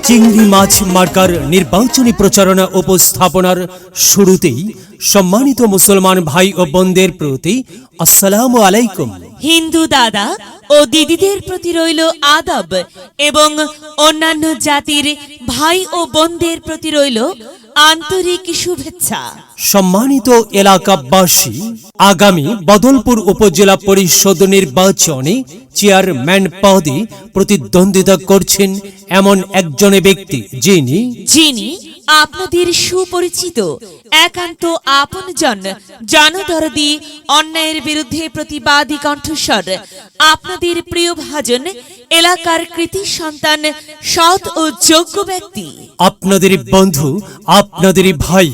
চিংড়ি মাছ মার্কার নির্বাচনী প্রচারণা উপস্থাপনার শুরুতেই সম্মানিত মুসলমান ভাই ও বোনদের প্রতি আসসালামু আলাইকুম। হিন্দু দাদা ও দিদিদের প্রতি রইল আদব এবং অন্যান্য জাতির ভাই ও বোনদের প্রতি রইল আন্তরিক শুভেচ্ছা। সম্মানিত এলাকাবাসী, আগামী বদলপুর উপজেলা পরিষদ নির্বাচনে চেয়ারম্যান পদে প্রতিদ্বন্দ্বিতা করছেন এমন একজন ব্যক্তি যিনি আপনাদের সুপরিচিত একান্ত আপনজন, জনদরদি, অন্যায়ের বিরুদ্ধে প্রতিবাদী কণ্ঠস্বর, আপনাদের প্রিয় ভাজন, এলাকার কৃতি সন্তান, সৎ ও যোগ্য ব্যক্তি, আপনাদের বন্ধু, আপনাদের ভাই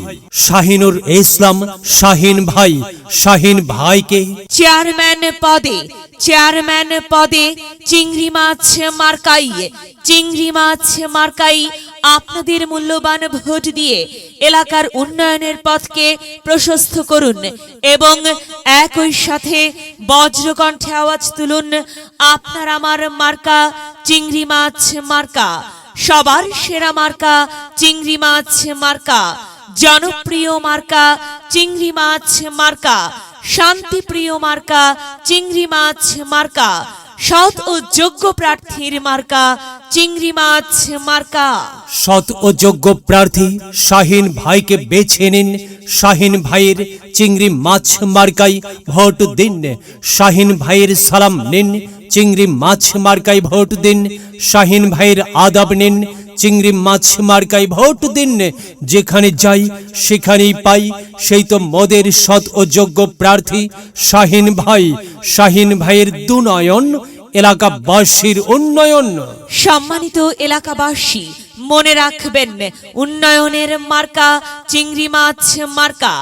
শাহিনুর ইসলাম শাহিন ভাইকে চেয়ারম্যান পদে চিংড়ি মাছ মার্কাই আপনাদের মূল্যবান ভোট দিয়ে এলাকার উন্নয়নের পথকে প্রশস্ত করুন এবং একই সাথে বজ্রকণ্ঠে আওয়াজ তুলুন, আপনার আমার মার্কা চিংড়ি মাছ মার্কা, সবার সেরা মার্কা চিংড়ি মাছ মার্কা, জনপ্রিয় মার্কা চিংড়ি মাছ মার্কা, শান্তিপ্রিয় মার্কা চিংড়ি মাছ মার্কা, সৎ ও যোগ্য প্রার্থীর মার্কা চিংড়ি মাছ মার্কা। সৎ ও যোগ্য প্রার্থী শাহিন ভাইকে বেছে নিন। শাহিন ভাইয়ের চিংড়ি মাছ মার্কাই ভোট দিন। শাহিন ভাইয়ের সালাম নিন, চিংড়ি মাছ মার্কাই ভোট দিন। শাহিন ভাইয়ের আদাব নিন, চিংড়ি মাছ মার্কাই ভোট দিন। যেখানে যাই সেখানেই পাই সেই তো মোদের সৎ ও যোগ্য প্রার্থী শাহিন ভাইয়ের দুনয়ন, এলাকাবাসীর উন্নয়ন। সম্মানিত এলাকাবাসী, মনে রাখবেন, উন্নয়নের মার্কা চিংড়ি মাছ মার্কা।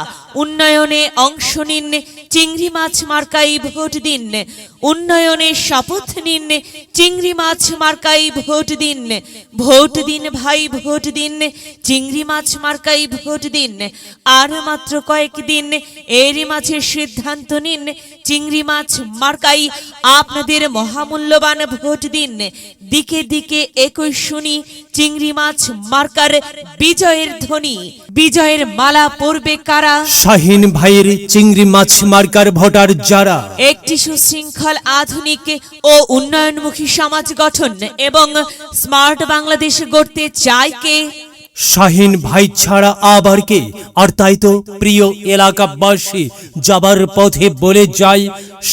উন্নয়নে অংশ নিন, চিংড়ি মাছ মার্কাই ভোট দিন। উন্নয়নে শপথ নিন, চিংড়ি মাছ মার্কাই ভোট দিন। ভোট দিন ভাই, ভোট দিন, চিংড়ি মাছ মার্কাই ভোট দিন। আর মাত্র কয়েকদিন, এরই মাঝে সিদ্ধান্ত নিন, চিংড়ি মাছ মার্কাই আপনাদের মহামূল্যবান ভোট দিন। দিকে দিকে একই শুনি চিংড়ি মাছ মার্কার বিজয়ের ধ্বনি। বিজয়ের মালা পরবে কারা? শাহিন ভাইয়ের চিংড়ি মাছ মার্কার ভোটার যারা একটি সুশৃঙ্খল, আধুনিক ও উন্নয়নমুখী সমাজ গঠন এবং স্মার্ট বাংলাদেশ গড়তে চায় কে? শাহিন ভাই ছাড়া আবার কে? আর তাই তো প্রিয় এলাকাবাসী, যাবার পথে বলে যাই,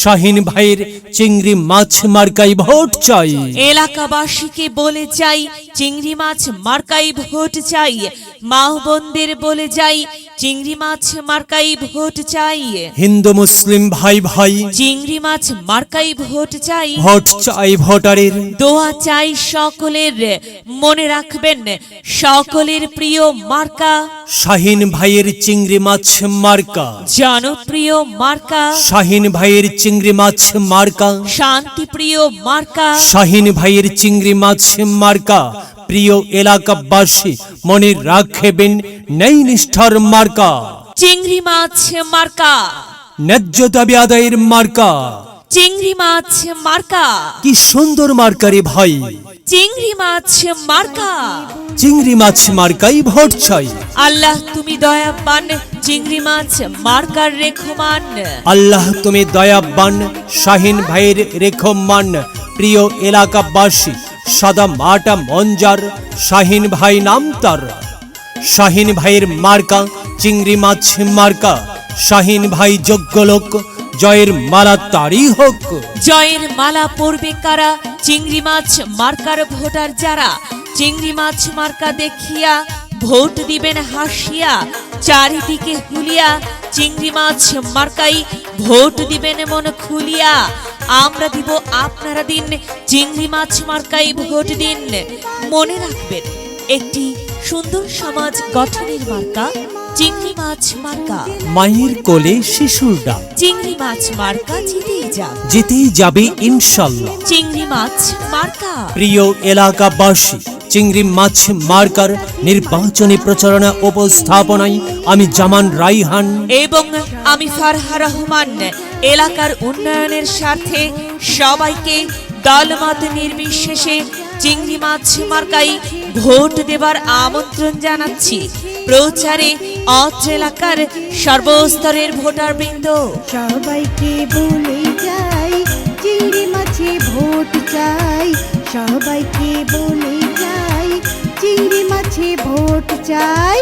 শাহিন ভাইয়ের চিংড়ি মাছ মার্কাই ভোট চাই। এলাকাবাসীকে বলে যাই, চিংড়ি মাছ মার্কাই ভোট চাই। মা বোনদের বলে যাই, চিংড়ি মাছ মার্কাই ভোট চাই। হিন্দু মুসলিম ভাই চিংড়ি মাছ মার্কাই ভোট চাই। ভোট চাই ভোটারের, দোয়া চাই সকলের। মনে রাখবেন, সকলের প্রিয় মার্কা শাহিন ভাইয়ের চিংড়ি মাছ মার্কা, জনপ্রিয় মার্কা শাহিন ভাইয়ের চিংড়ি মাছ মার্কা, শান্তিপ্রিয় মার্কা শাহিন ভাইয়ের চিংড়ি মাছ মার্কা। প্রিয় এলাকাবাসী, মনে রাখবেন, নেই নিষ্ঠার মার্কা চিংড়ি মাছ মার্কা, ন্যায্য দাবি আদায়ের মার্কা। চিংড়ি মাছ মার্কা, কি সুন্দর মার্কারে ভাই, চিংড়ি মাছ মার্কা। চিংড়ি মাছ মার্কাই ভোট চাই। আল্লাহ তুমি দয়াবান, চিংড়ি মাছ মার্কার রেখমান। আল্লাহ তুমি দয়াবান, শাহিন ভাইয়ের রেখমান। প্রিয় এলাকাবাসী, সাদা মাটা মঞ্জার শাহিন ভাই নাম তার। শাহিন ভাইয়ের মার্কা চিংড়ি মাছ মার্কা। শাহিন ভাই যোগ্য লোক, জয়ের মালা তারই হোক। জয়ের মালা পরবে কারা? চিংড়ি মাছ মার্কার ভোটার যারা। চিংড়ি মাছ মার্কা দেখিয়া ভোট দিবেন হাসিয়া, চারিদিকে হুলিয়া চিংড়ি মাছ মার্কাই ভোট দিবেন মন খুলিয়া। আমরা দিব, আপনারা দিন, চিংড়ি মাছ মার্কাই ভোট দিন। মনে রাখবেন, একটি সুন্দর সমাজ গঠনের মার্কা চিংড়ি মাছ মার্কা। মায়ের কোলে শিশুর ডাক, চিংড়ি মাছ মার্কা জিতেই যাবে ইনশাল্লাহ। চিংড়ি মাছ মার্কা। প্রিয় এলাকাবাসী, চিংড়ি মাছ মার্কার নির্বাচনী প্রচারণা উপস্থাপনায় আমি জামান রাইহান এবং আমি ফারহা রহমান এলাকার উন্নয়নের স্বার্থে সবাইকে দলমত নির্বিশেষে চিংড়ি মাছ মার্কাই ভোট দেবার আমন্ত্রণ জানাচ্ছি। প্রচারে অত্র এলাকার সর্বস্তরের ভোটারবৃন্দ। সবাইকে বলে যাই চিংড়ি মাছে ভোট চাই, সবাইকে বলে যাই চিংড়ি মাছে ভোট চাই।